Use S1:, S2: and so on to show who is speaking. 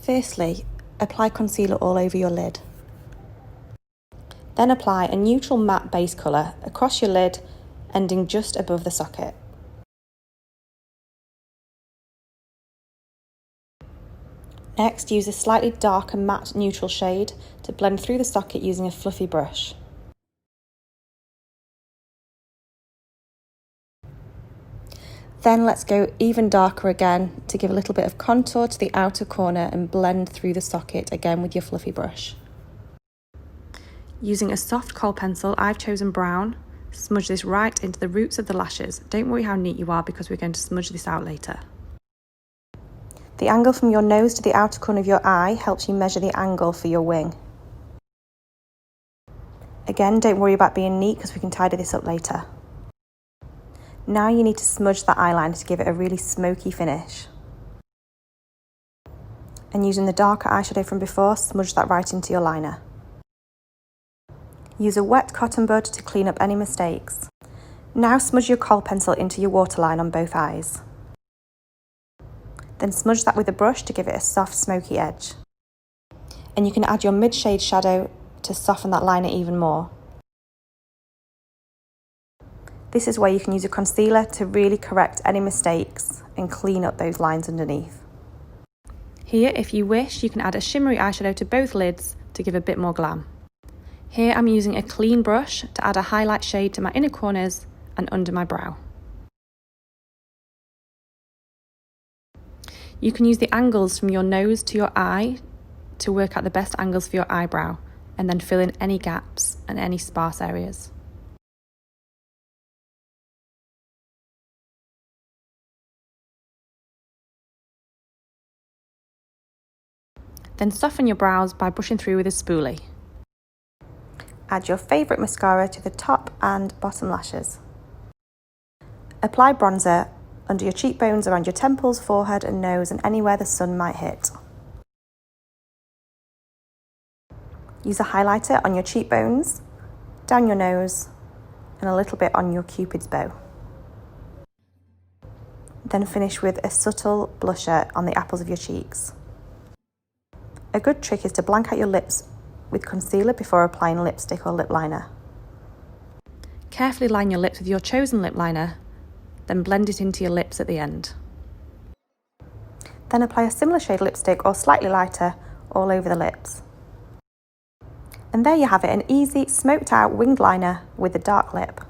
S1: Firstly, apply concealer all over your lid. Then apply a neutral matte base colour across your lid, ending just above the socket. Next, use a slightly darker matte neutral shade to blend through the socket using a fluffy brush. Then let's go even darker again to give a little bit of contour to the outer corner and blend through the socket again with your fluffy brush. Using a soft kohl pencil, I've chosen brown. Smudge this right into the roots of the lashes. Don't worry how neat you are because we're going to smudge this out later. The angle from your nose to the outer corner of your eye helps you measure the angle for your wing. Again, don't worry about being neat because we can tidy this up later. Now you need to smudge that eyeliner to give it a really smoky finish. And using the darker eyeshadow from before, smudge that right into your liner. Use a wet cotton bud to clean up any mistakes. Now smudge your kohl pencil into your waterline on both eyes. Then smudge that with a brush to give it a soft smoky edge. And you can add your mid-shade shadow to soften that liner even more. This is where you can use a concealer to really correct any mistakes and clean up those lines underneath. Here, if you wish, you can add a shimmery eyeshadow to both lids to give a bit more glam. Here I'm using a clean brush to add a highlight shade to my inner corners and under my brow. You can use the angles from your nose to your eye to work out the best angles for your eyebrow and then fill in any gaps and any sparse areas. Then soften your brows by brushing through with a spoolie. Add your favourite mascara to the top and bottom lashes. Apply bronzer under your cheekbones, around your temples, forehead and nose, and anywhere the sun might hit. Use a highlighter on your cheekbones, down your nose, and a little bit on your cupid's bow. Then finish with a subtle blusher on the apples of your cheeks. A good trick is to blank out your lips with concealer before applying lipstick or lip liner. Carefully line your lips with your chosen lip liner, then blend it into your lips at the end. Then apply a similar shade lipstick or slightly lighter all over the lips. And there you have it, an easy smoked out winged liner with a dark lip.